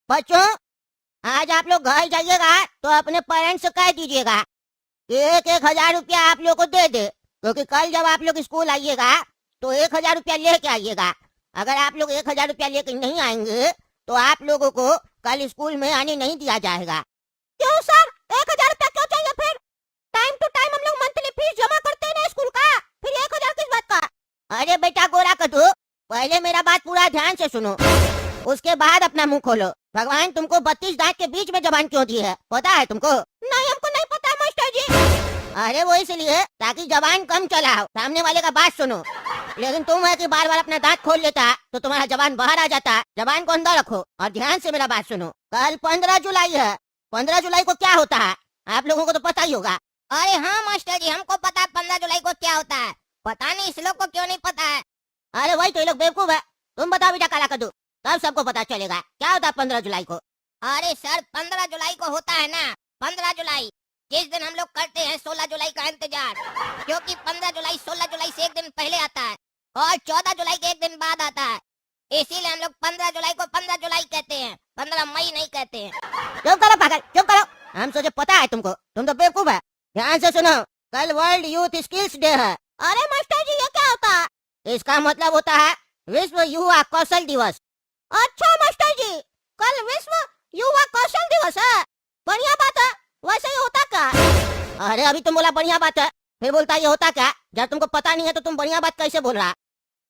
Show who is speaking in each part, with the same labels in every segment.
Speaker 1: बच्चों, आज आप लोग घर जाइएगा तो अपने पेरेंट्स से कह दीजिएगा कि 1,000 रुपया आप लोग को दे दे, क्योंकि कल जब आप लोग स्कूल आइएगा तो 1,000 रुपया लेके आइएगा। अगर आप लोग 1,000 रुपया लेके नहीं आएंगे तो आप लोगों को कल स्कूल में आने नहीं दिया जाएगा। क्यों सर, 1,000 रुपया क्यों चाहिए? फिर टाइम टू टाइम हम लोग मंथली फीस जमा करते हैं ना स्कूल का, फिर 1,000 किस बात का? अरे बेटा गोरा कटू, पहले मेरा बात पूरा ध्यान से सुनो, उसके बाद अपना मुंह खोलो। भगवान तुमको 32 दांत के बीच में जबान क्यों दी है, पता है तुमको? नहीं, हमको नहीं पता मास्टर जी। अरे वो इसलिए ताकि जबान कम चलाओ, सामने वाले का बात सुनो। लेकिन तुम है कि बार बार अपना दांत खोल लेता तो तुम्हारा जबान बाहर आ जाता। जबान को अंदर रखो और ध्यान से मेरा बात सुनो। कल 15 जुलाई है। 15 जुलाई को क्या होता है आप लोगों को तो पता ही होगा।
Speaker 2: अरे हाँ मास्टर जी, हमको पता है 15 जुलाई को क्या होता है। पता नहीं इस लोग को क्यों नहीं पता है।
Speaker 1: अरे वही तो ये लोग बेवकूफ है। तुम बताओ बेटा काला कद्दू, तब सबको पता चलेगा क्या होता है 15 जुलाई को।
Speaker 2: अरे सर, 15 जुलाई को होता है ना 15 जुलाई, जिस दिन हम लोग करते हैं 16 जुलाई का इंतजार, क्योंकि 15 जुलाई 16 जुलाई से एक दिन पहले आता है और 14 जुलाई के एक दिन बाद आता है। इसीलिए हम लोग 15 जुलाई को 15 जुलाई कहते हैं, 15 मई नहीं कहते हैं।
Speaker 1: चुप करो पागल, चुप करो। हम सोचे पता है तुमको, तुम तो बेवकूफ है। ध्यान से सुनो, कल वर्ल्ड यूथ स्किल्स डे है। अरे मास्टर जी, ये क्या होता है? इसका मतलब होता है विश्व युवा कौशल दिवस। अच्छा मास्टर जी, कल विश्व युवा कौशल दिवस है, बढ़िया बात है। वैसे ही होता क्या? अरे अभी तुम बोला बढ़िया बात है, फिर बोलता ये होता क्या? जब तुमको पता नहीं है तो तुम बढ़िया बात कैसे बोल रहा?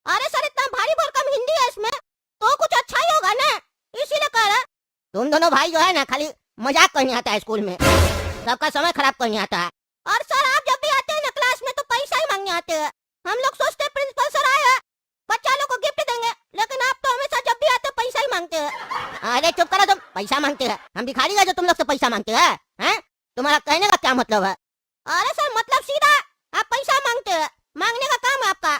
Speaker 1: अरे सर, इतना भारी भरकम हिंदी है इसमें, तो कुछ अच्छा ही होगा ना, इसीलिए कह रहा। तुम दोनों भाई जो है ना, खाली मजाक करने आता है स्कूल में, सबका समय खराब करने आता है। और सर, आप जब भी आते हैं ना क्लास में तो पैसा ही मांगने आते हैं। हम लोग सोचते हैं प्रिंसिपल सर आए हैं, बच्चा लोग को गिफ्ट देंगे, लेकिन आप तो हमेशा जब भी आते पैसा ही मांगते हैं। अरे चुप करो तुम, पैसा मांगते हैं? हम भिखारी है जो तुम लोग से पैसा मांगते हैं? हैं? तुम्हारा कहने का क्या मतलब है? अरे सर, मतलब सीधा, आप पैसा मांगते हैं, मांगने का काम है आपका।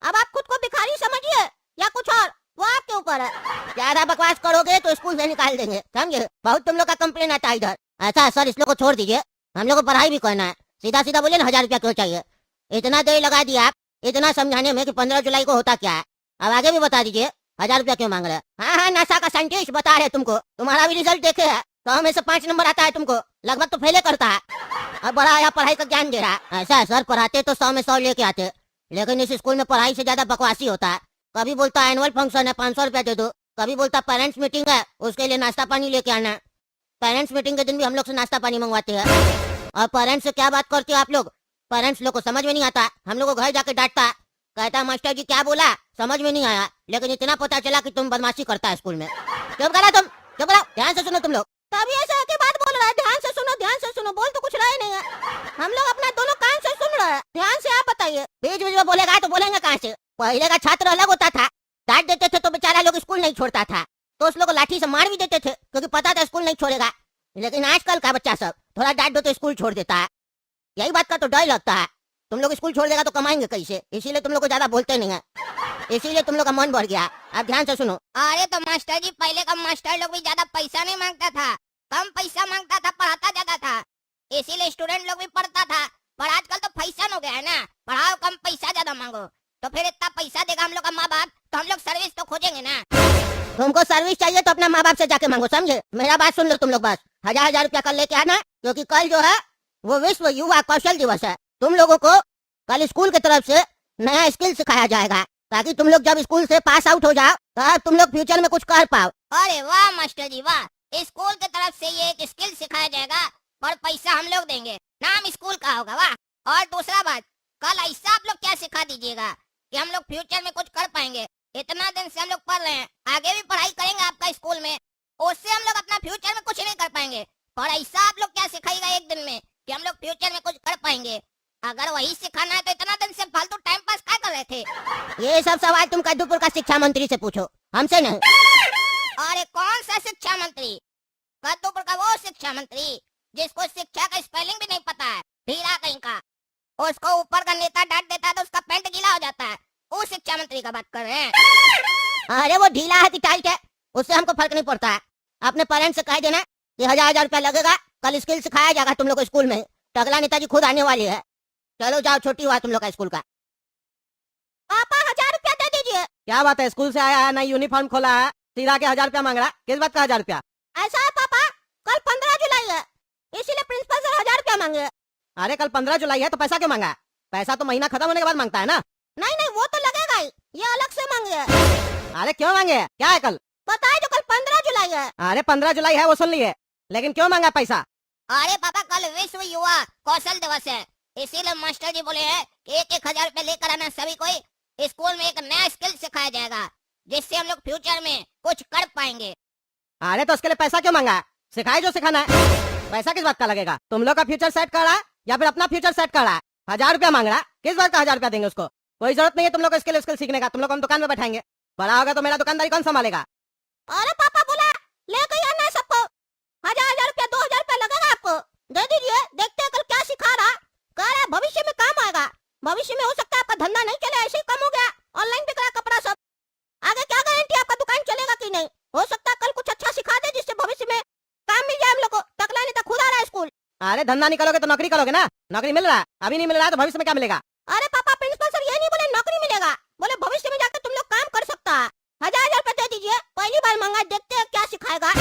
Speaker 1: अब आप खुद को भिखारी समझिए या कुछ और, वो आपके ऊपर है। ज्यादा बकवास करोगे तो स्कूल से निकाल देंगे, समझे? बहुत तुम लोग का कंप्लेन आता है इधर। अच्छा सर, इस लोग को छोड़ दीजिए, हम लोग को पढ़ाई भी करना है। सीधा सीधा बोलिए ना, 1,000 रुपया क्यों चाहिए? इतना देर लगा दिया आप इतना समझाने में कि 15 जुलाई को होता क्या है। अब आगे भी बता दीजिए, 1,000 रुपया क्यों मांग रहे हैं? हाँ हाँ, नासा का साइंटिस्ट बता रहे तुमको, तुम्हारा भी रिजल्ट देखे है, 100 में से 5 नंबर आता है तुमको, लगभग तो फेले करता है। अब बड़ा आया पढ़ाई का ज्ञान दे रहा है। ऐसा है सर, पढ़ाते तो 100 में 100 लेके आते, लेकिन इस स्कूल में पढ़ाई से ज्यादा बकवासी होता है। कभी बोलता है एनुअल फंक्शन है 500 रुपया दे दो, कभी बोलता पेरेंट्स मीटिंग है उसके लिए नाश्ता पानी लेके आना। पेरेंट्स मीटिंग के दिन भी हम लोग से नाश्ता पानी मंगवाते हैं। और पेरेंट्स से क्या बात करते हो आप लोग? पेरेंट्स लोग को समझ में नहीं आता, हम लोग को घर जाके डांटता है, कहता मास्टर जी क्या बोला समझ में नहीं आया, लेकिन इतना पता चला कि तुम बदमाशी करता है स्कूल में। चुप करा तुम, चुप करा, ध्यान से सुनो तुम लोग। तभी ऐसे की बात बोल रहा है, ध्यान से सुनो, ध्यान से सुनो, बोल तो कुछ रहे नहीं है। हम लोग अपना दोनों कान से सुन रहे हैं, ध्यान से आप बताइए। बीच बीच में बोलेगा तो बोलेंगे कहाँ से? पहले का छात्र अलग होता था, डांट देते थे तो बेचारा लोग स्कूल नहीं छोड़ता था, तो उस लोग को लाठी से मार भी देते थे क्योंकि पता था स्कूल नहीं छोड़ेगा। लेकिन आजकल का बच्चा सब थोड़ा डांट दो तो स्कूल छोड़ देता है। यही बात का तो डर लगता है, तुम लोग स्कूल छोड़ देगा तो कमाएंगे कैसे, इसीलिए तुम लोग को ज्यादा बोलते नहीं है, इसीलिए तुम लोग का मन बढ़ गया। अब ध्यान से सुनो।
Speaker 2: अरे तो मास्टर जी, पहले का मास्टर लोग भी ज्यादा पैसा नहीं मांगता था, कम पैसा मांगता था, पढ़ाता ज्यादा था, इसीलिए स्टूडेंट लोग भी पढ़ता था। पर आजकल तो फैशन हो गया है ना, पढ़ाओ कम पैसा ज्यादा मांगो, तो फिर इतना पैसा देगा हम लोग का माँ बाप तो हम लोग सर्विस तो खोजेंगे ना।
Speaker 1: तुमको सर्विस चाहिए तो अपना माँ बाप से जाके मांगो, समझे? मेरा बात सुन लो तुम लोग, बस 1,000 रुपया कल लेके आना, क्योंकि कल जो है वो विश्व युवा कौशल दिवस है। तुम लोगों को कल स्कूल की तरफ से नया स्किल सिखाया जाएगा, ताकि तुम लोग जब स्कूल से पास आउट हो जाओ तब तुम लोग फ्यूचर में कुछ कर पाओ।
Speaker 2: अरे वाह मास्टर जी वाह, स्कूल की तरफ से ये एक स्किल सिखाया जाएगा और पैसा हम लोग देंगे, नाम स्कूल का होगा, वाह। और दूसरा बात, कल ऐसा आप लोग क्या सिखा दीजिएगा कि हम लोग फ्यूचर में कुछ कर पाएंगे। इतना दिन से हम लोग पढ़ रहे हैं, आगे भी पढ़ाई करेंगे आपका स्कूल में, उससे हम लोग अपना फ्यूचर में कुछ नहीं कर पाएंगे, और ऐसा आप लोग क्या सिखाएगा एक दिन में कि हम लोग फ्यूचर में कुछ कर पाएंगे। अगर वही सिखाना है तो इतना दिन से फालतू टाइम पास क्या कर रहे थे?
Speaker 1: ये सब सवाल तुम कद्दूपुर का शिक्षा मंत्री से पूछो, हमसे नहीं।
Speaker 2: अरे कौन सा शिक्षा मंत्री? कद्दूपुर का वो शिक्षा मंत्री जिसको शिक्षा का स्पेलिंग भी नहीं पता है, ढीला कहीं का। उसको ऊपर का नेता डांट देता है तो उसका पैंट गीला हो जाता है, उस शिक्षा मंत्री का बात कर रहे हैं।
Speaker 1: अरे वो ढीला है कि टाइट है, उससे हमको फर्क नहीं पड़ता है। अपने पेरेंट्स से कह देना कि 1,000 रुपया लगेगा, कल स्किल सिखाया जाएगा तुम लोग को स्कूल में। टगला नेताजी खुद आने वाली है, चलो जाओ, छुट्टी हुआ तुम लोग का स्कूल का। पापा 1,000 रुपया दे दीजिए।
Speaker 3: क्या बात है, स्कूल से आया है, नई यूनिफॉर्म खोला है, सीधा के 1,000 रुपया मांग रहा है, किस बात का 1,000 रुपया?
Speaker 1: ऐसा है पापा, कल 15 जुलाई है, इसीलिए प्रिंसिपल सर 1000 रुपया मांगे। अरे कल 15 जुलाई है तो पैसा क्यों मांगा? पैसा तो महीना खत्म होने के बाद मांगता है ना। नहीं नहीं, वो तो लगेगा ही, ये अलग से मांगे। अरे क्यों मांगे, क्या है कल? पता है जो कल 15 जुलाई है। अरे 15 जुलाई है वो सुन लिए, लेकिन क्यों मांगा पैसा?
Speaker 2: अरे पापा कल विश्व युवा कौशल दिवस है, इसीलिए मास्टर जी बोले हैं कि 1,000 रुपए लेकर आना सभी कोई। स्कूल में एक नया स्किल सिखाया जाएगा जिससे हम लोग फ्यूचर में कुछ कर पाएंगे।
Speaker 1: अरे तो उसके लिए पैसा क्यों मांगा? सिखाए जो सिखाना है, पैसा किस बात का लगेगा? तुम लोग का फ्यूचर सेट कर रहा है या फिर अपना फ्यूचर सेट कर रहा है? 1000 रुपया मांग रहा है, किस बात का 1000 रुपया देंगे उसको? कोई जरूरत नहीं है तुम लोग को स्किल सीखने का, तुम लोग हम दुकान में बैठाएंगे, बड़ा होगा तो मेरा दुकानदारी कौन संभालेगा? अरे पापा बोला लेकर ही आना है सबको, 1000 रुपया 2000 रुपया लगेगा आपको, दे दीजिए, देखते हैं कल क्या सिखा रहा। कह रहा है भविष्य में काम आएगा, भविष्य में हो सकता है आपका धंधा नहीं चले, ऐसे ही कम हो गया, ऑनलाइन बिक रहा कपड़ा सब, आगे क्या गारंटी आपका दुकान चलेगा कि नहीं? हो सकता है कल कुछ अच्छा सिखा दे जिससे भविष्य में काम मिल जाए हम लोग को। टकला नहीं तो खुद आ रहा है स्कूल। अरे धंधा नहीं करोगे तो नौकरी करोगे ना, नौकरी मिल रहा है, अभी नहीं मिल रहा है तो भविष्य में क्या मिलेगा? अरे पापा प्रिंसिपल सर ये नहीं बोले नौकरी मिलेगा, बोले भविष्य में जाकर तुम लोग काम कर सकता है। 1000 रुपया दे दीजिए, पहली बार मांगा, देखते हैं क्या सिखाएगा।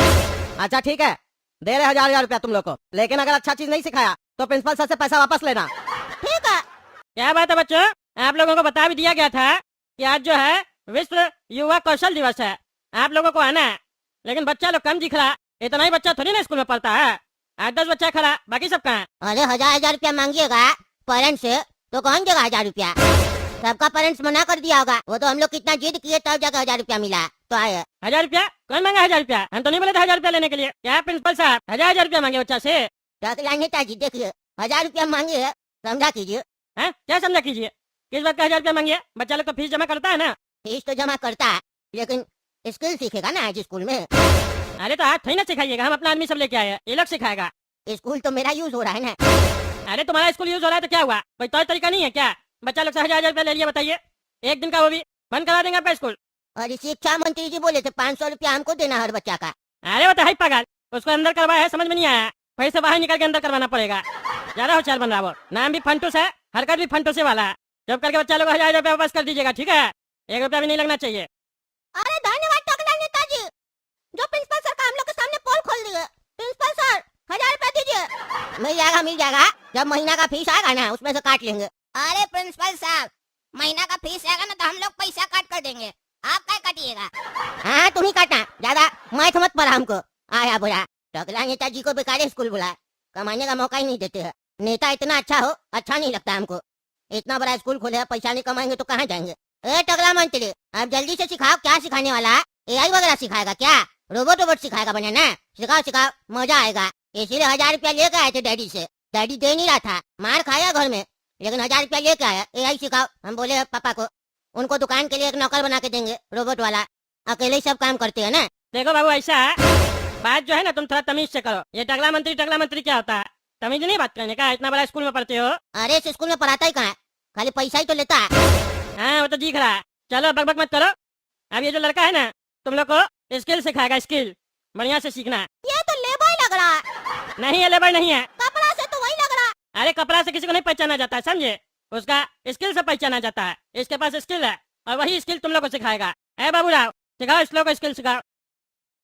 Speaker 1: अच्छा ठीक है, दे रहे 1000 रुपया तुम लोग को, लेकिन अगर अच्छा चीज नहीं सिखाया तो प्रिंसिपल सर से पैसा वापस लेना। ठीक है।
Speaker 3: क्या बात है बच्चों, आप लोगों को बता भी दिया गया था कि आज जो है विश्व युवा कौशल दिवस है, आप लोगों को आना है, लेकिन बच्चा लोग कम दिख रहा, इतना ही बच्चा थोड़ी ना स्कूल में पढ़ता है, 8-10 बच्चा खड़ा, बाकी सब कहाँ?
Speaker 1: अरे 1000 रुपया मांगिएगा पेरेंट्स से तो कौन देगा 1000 रुपया? सबका पेरेंट्स मना कर दिया होगा, वो तो हम लोग कितना जिद किए तब जाकर 1000 रुपया मिला तो आए।
Speaker 3: 1000 रुपया कौन मांगा? 1000 रुपया हम तो नहीं बोले थे 1000 रुपया लेने के लिए। क्या प्रिंसिपल साहब 1000 रुपया मांगे बच्चा से?
Speaker 1: नेताजी देखिए 1000 रुपया मांगे है, समझा कीजिए।
Speaker 3: हैं क्या समझा कीजिए, किस बात का 1000 रुपया मांगे? बच्चा लोग तो फीस जमा करता है ना।
Speaker 1: फीस तो जमा करता है, लेकिन स्किल सीखेगा ना आज स्कूल में।
Speaker 3: अरे तो आज थोड़ी ना सिखाइएगा, हम अपना आदमी सब लेके आए हैं, ये लोग सिखाएगा।
Speaker 1: स्कूल तो मेरा यूज हो रहा है ना।
Speaker 3: अरे तुम्हारा स्कूल यूज हो रहा है तो क्या हुआ, कोई तौर तरीका नहीं है क्या? बच्चा लोग से 1000 रुपया ले लिया, बताइए एक दिन का वो भी बंद करा देंगे आपका स्कूल।
Speaker 1: और शिक्षा मंत्री जी बोले थे 500 रुपया हमको देना हर बच्चा का।
Speaker 3: अरे वो तो है पागल, उसको अंदर करवाया है, समझ में नहीं आया, फिर से बाहर निकल के अंदर करवाना पड़ेगा। ज्यादा होशियार बन रहा वो, नाम भी फंटूस है, हरकत भी फंटूसे वाला है। जब करके बच्चा लोग 1000 रुपया वापस कर दीजिएगा, ठीक है? 1 रुपया भी नहीं लगना चाहिए।
Speaker 1: अरे धन्यवाद टकला नेताजी, जो प्रिंसिपल सर का हम लोग के सामने पोल खोल दिए। प्रिंसिपल सर 1000 रुपया दीजिए। मिल जाएगा, जब महीना का फीस आएगा ना उसमें से काट लेंगे।
Speaker 2: अरे प्रिंसिपल साहब महीना का फीस आएगा ना तो हम लोग पैसा काट कर देंगे, आप क्या काटिएगा?
Speaker 1: हाँ तुम ही काटना, ज्यादा मैथ मत पढ़ा हमको। आया बोला टकला नेताजी को बेकार स्कूल बुलाया, कमाने का मौका ही नहीं देते हैं। नेता इतना अच्छा हो, अच्छा नहीं लगता हमको। इतना बड़ा स्कूल खोले है, पैसा नहीं कमाएंगे तो कहाँ जाएंगे? ए टकला मंत्री, अब जल्दी से सिखाओ, क्या सिखाने वाला है? AI वगैरह सिखाएगा क्या? रोबोट सिखाएगा बनाना? सिखाओ मजा आएगा। इसीलिए 1000 रुपया लेके आए थे डैडी से, डैडी दे नहीं रहा था, मार खाया घर में, लेकिन 1000 रुपया लेके आया। AI सिखाओ, हम बोले पापा को, उनको दुकान के लिए एक नौकर बना के देंगे, रोबोट वाला, अकेले ही सब काम करते है ना।
Speaker 3: देखो बाबू ऐसा है, बात जो है ना तुम थोड़ा तमीज से करो। ये टकला मंत्री क्या होता है? तमीज नहीं बात करने का, इतना बड़ा स्कूल में पढ़ते हो।
Speaker 1: अरे इस स्कूल में पढ़ाता ही कहाँ है, खाली पैसा ही तो लेता है।
Speaker 3: हाँ वो तो दिख रहा है, चलो बकबक मत करो। अब ये जो लड़का है ना तुम लोग को स्किल सिखाएगा, स्किल बढ़िया से सीखना।
Speaker 1: ये तो लेबर लग रहा है।
Speaker 3: नहीं है लेबर नहीं है,
Speaker 1: कपड़ा से तो वही लग रहा है।
Speaker 3: अरे कपड़ा से किसी को नहीं पहचाना जाता है, समझे? उसका स्किल से पहचाना जाता है। इसके पास स्किल है और वही स्किल तुम लोग को सिखाएगा। ए बाबू राव सिखाओ इस लोग को स्किल सिखाओ।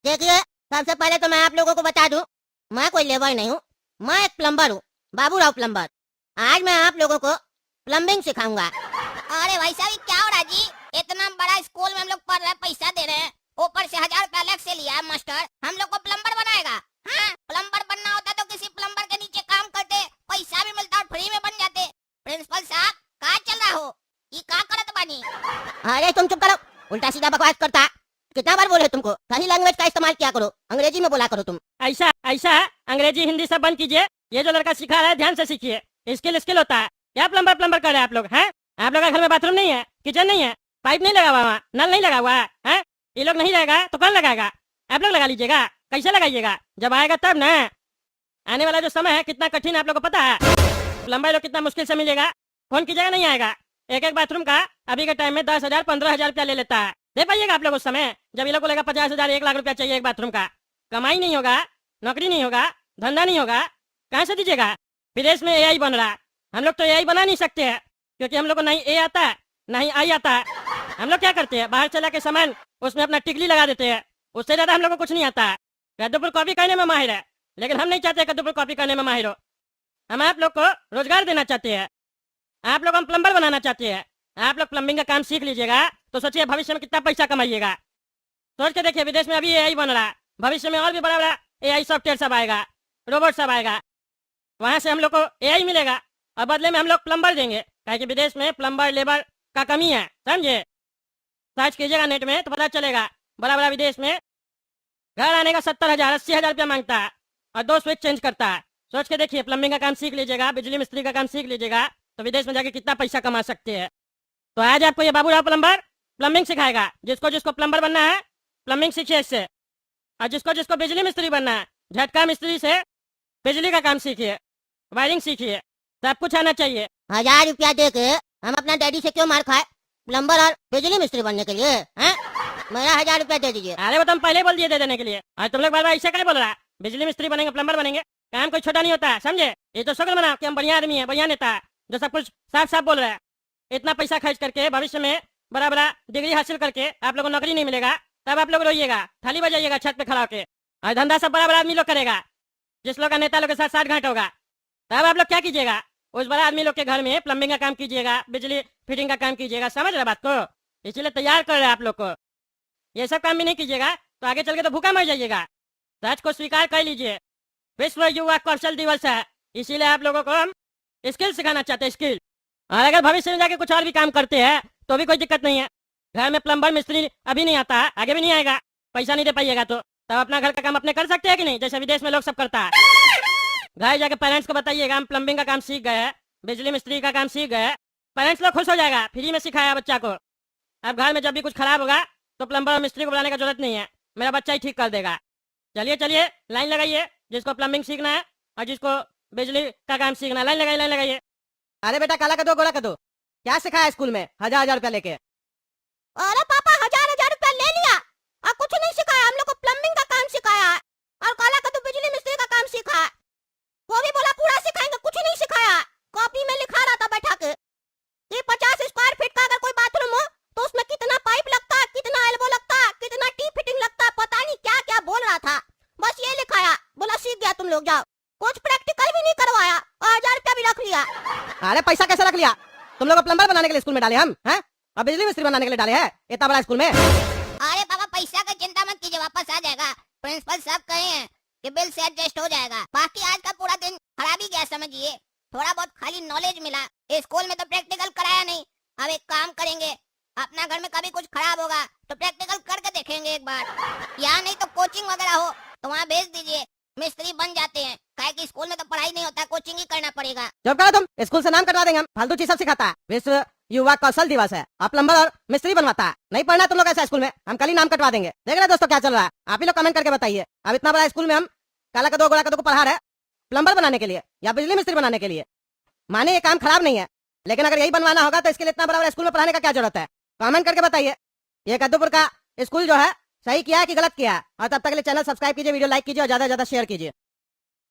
Speaker 1: देखिए सबसे पहले तो मैं आप लोगों को बता दूं, मैं कोई लेबर नहीं हूँ, मैं एक प्लम्बर हूँ, बाबू राव प्लम्बर। आज मैं आप लोगों को प्लम्बिंग सिखाऊंगा।
Speaker 2: अरे भाई साहब क्या हो रहा जी, इतना बड़ा स्कूल में हम लोग पढ़ रहे हैं, पैसा दे रहे हैं, ऊपर से 1000 रुपया अलग से लिया है मास्टर, हम लोग को प्लम्बर बनाएगा? हाँ प्लम्बर बनना होता तो किसी प्लम्बर के नीचे काम करते, पैसा भी मिलता और फ्री में बन जाते। प्रिंसिपल साहब कहाँ चल रहा हो, ये क्या करत बानी?
Speaker 1: अरे तुम चुप करो, उल्टा सीधा बकवास करता है। कितना बार बोले तुमको, सही लैंग्वेज का इस्तेमाल किया करो, अंग्रेजी में बोला करो तुम।
Speaker 3: ऐसा अंग्रेजी हिंदी सब बंद कीजिए। ये जो लड़का सिखा रहा है ध्यान से सीखिए, स्किल होता है। क्या प्लम्बर कर रहे हैं आप लोग? हैं आप लोग का घर में बाथरूम नहीं है, किचन नहीं है, पाइप नहीं लगा हुआ, वहाँ नल नहीं लगा हुआ है? ये लोग नहीं रहेगा तो कौन लगाएगा? आप लोग लगा लीजिएगा। कैसे लगाइएगा? जब आएगा तब ना। आने वाला जो समय है कितना कठिन आप लोग को पता है? प्लम्बर लोग कितना मुश्किल से मिलेगा, फोन कीजिएगा नहीं आएगा। एक बाथरूम का अभी के टाइम में 10,000 15,000 रुपया ले लेता है। दे पाइएगा आप लोग उस समय जब ये लोग को लेगा 50,000 1 लाख रुपया चाहिए एक बाथरूम का? कमाई नहीं होगा, नौकरी नहीं होगा, धंधा नहीं होगा, कहाँ से दीजिएगा? विदेश में AI बन रहा है, हम लोग तो AI बना नहीं सकते हैं, क्योंकि हम लोग को नहीं A आता है ना ही I आता है। हम लोग क्या करते हैं, बाहर चला के सामान उसमें अपना टिकली लगा देते हैं, उससे ज्यादा हम लोग को कुछ नहीं आता है। कद्दूपुर कॉपी करने में माहिर है, लेकिन हम नहीं चाहते कद्दूपुर कॉपी करने में माहिर हो। हम आप लोग को रोजगार देना चाहते हैं। आप लोग हम प्लम्बर बनाना चाहते हैं। आप लोग प्लम्बिंग का काम सीख लीजिएगा तो सोचिए भविष्य में कितना पैसा कमाइएगा। सोच के देखिए, विदेश में अभी एआई बन रहा है, भविष्य में और भी बड़ा बड़ा एआई सॉफ्टवेयर सब आएगा, रोबोट सब आएगा। वहां से हम लोग को एआई मिलेगा और बदले में हम लोग प्लम्बर देंगे, काहे कि विदेश में प्लम्बर लेबर का कमी है, समझे। सर्च कीजिएगा नेट में तो पता चलेगा, बड़ा बड़ा विदेश में घर आने का 70,000 80,000 रुपया मांगता है और 2 स्विच चेंज करता है। सोच के देखिए, प्लम्बिंग का काम सीख लीजिएगा, बिजली मिस्त्री का काम सीख लीजिएगा तो विदेश में जाके कितना पैसा कमा सकते हैं। तो आज आपको ये बाबूराव प्लम्बर प्लम्बिंग सिखाएगा। जिसको जिसको प्लम्बर बनना है प्लम्बिंग सीखिए इससे, और जिसको जिसको बिजली मिस्त्री बनना है झटका मिस्त्री से बिजली का काम सीखिए, वायरिंग सीखिए, सब कुछ आना चाहिए।
Speaker 1: 1000 रुपया दे के हम अपना डैडी से क्यों मार खाए प्लम्बर और बिजली मिस्त्री बनने के लिए, हैं? मेरा 1000 रुपया दे दीजिए।
Speaker 3: अरे वो तो हम पहले बोल दिए दे देने के लिए, और तुम लोग बार बार ऐसे क्या बोल रहा है। बिजली मिस्त्री बनेंगे, प्लम्बर बनेंगे, काम कोई छोटा नहीं होता है, समझे। ये तो शुक्र मनाओ कि हम बढ़िया आदमी है, बढ़िया नेता है जो सब कुछ साफ साफ बोल रहा है। इतना पैसा खर्च करके भविष्य में बड़ा बड़ा डिग्री हासिल करके आप लोग को नौकरी नहीं मिलेगा, तब आप लोग रोइएगा, थाली बजाइएगा छत पे खड़ा होके, और धंधा सब बड़ा बड़ा आदमी लोग करेगा। जिस लोग का नेता लोग के साथ 60 घंटा होगा, तब आप लोग क्या कीजिएगा, उस बड़ा आदमी लोग के घर में प्लम्बिंग का काम कीजिएगा, बिजली फिटिंग का काम कीजिएगा। समझ रहे बात को, इसीलिए तैयार कर रहे हैं आप लोग को। ये सब काम भी नहीं कीजिएगा तो आगे चल के तो भूखा मर जाइएगा। सच को स्वीकार कर लीजिए, विश्व युवा कौशल दिवस है, इसीलिए आप लोगों को हम स्किल सिखाना चाहते हैं, स्किल। और अगर भविष्य में जाके कुछ और भी काम करते हैं तो भी कोई दिक्कत नहीं है। घर में प्लम्बर मिस्त्री अभी नहीं आता है, आगे भी नहीं आएगा, पैसा नहीं दे पाइएगा तो तब अपना घर का काम अपने कर सकते हैं कि नहीं, जैसे विदेश में लोग सब करता है। घर जाके पेरेंट्स को बताइएगा हम प्लम्बिंग का काम सीख गए हैं, बिजली मिस्त्री का काम सीख गए। पेरेंट्स लोग खुश हो जाएगा, फ्री में सिखाया बच्चा को। अब घर में जब भी कुछ खराब होगा तो प्लम्बर और मिस्त्री को बुलाने की जरूरत नहीं है, मेरा बच्चा ही ठीक कर देगा। चलिए चलिए लाइन लगाइए, जिसको प्लम्बिंग सीखना है और जिसको बिजली का काम सीखना है, लाइन लगाइए।
Speaker 4: अरे बेटा, काला कर दो गोरा कर दो, क्या सिखाया स्कूल में 1000 रुपया लेके?
Speaker 1: अरे पापा 1000 रुपया ले लिया और कुछ नहीं सिखाया, हम लोग को प्लम्बिंग का काम सिखाया है और काला का तो बिजली मिस्त्री का काम सीखा है। वो भी बोला पूरा सिखाएंगे, कुछ नहीं सिखाया। कॉपी में लिखा रहा था बैठा के कि 50 स्क्वायर फीट का अगर कोई बाथरूम हो तो उसमें कितना पाइप लगता है, कितना एल्बो लगता है, कितना टी फिटिंग लगता है, पता नहीं क्या क्या बोल रहा था। बस ये लिखाया, बोला सीख गया तुम लोग जाओ। कुछ प्रैक्टिकल भी नहीं करवाया और 1000 रुपया भी रख लिया।
Speaker 4: अरे पैसा कैसे रख लिया? तुम लोग को प्लम्बर बनाने के लिए स्कूल में डाले हम हैं, और बिजली मिस्त्री बनाने के लिए डाले हैं इतना बड़ा स्कूल में।
Speaker 2: अरे पापा पैसा का चिंता मत कीजिए, वापस आ जाएगा। प्रिंसिपल साहब कहे हैं कि बिल से एडजस्ट हो जाएगा। बाकी आज का पूरा दिन खराब ही गया समझिए, थोड़ा बहुत खाली नॉलेज मिला। स्कूल में तो प्रैक्टिकल कराया नहीं। अब एक काम करेंगे, अपना घर में कभी कुछ खराब होगा तो प्रैक्टिकल करके देखेंगे एक बार। या नहीं तो कोचिंग वगैरह हो तो वहाँ भेज दीजिए, मिस्त्री बन जाते हैं। काहे कि स्कूल में तो पढ़ाई नहीं होता, कोचिंग ही करना पड़ेगा।
Speaker 4: जब करो तुम, स्कूल से नाम कटवा देंगे हम, फालतू चीज सब सिखाता है। विश्व युवा कौशल दिवस है और प्लम्बर और मिस्त्री बनवाता है। नहीं पढ़ना तुम लोग ऐसा स्कूल में, हम कल ही नाम कटवा देंगे। देख रहे दोस्तों क्या चल रहा है, आप ही लोग कमेंट करके बताइए। अब इतना बड़ा स्कूल में हम काला का दो गोरा का दो को पढ़ा रहे हैं प्लम्बर बनाने के लिए या बिजली मिस्त्री बनाने के लिए। माने ये काम खराब नहीं है, लेकिन अगर यही बनवाना होगा तो इसके लिए इतना बड़ा स्कूल में पढ़ाने का क्या जरूरत है? कमेंट करके बताइए ये कद्दूपुर का स्कूल जो है सही किया है कि गलत किया है। और तब तक के लिए चैनल सब्सक्राइब कीजिए, वीडियो लाइक कीजिए और ज्यादा से ज्यादा शेयर कीजिए।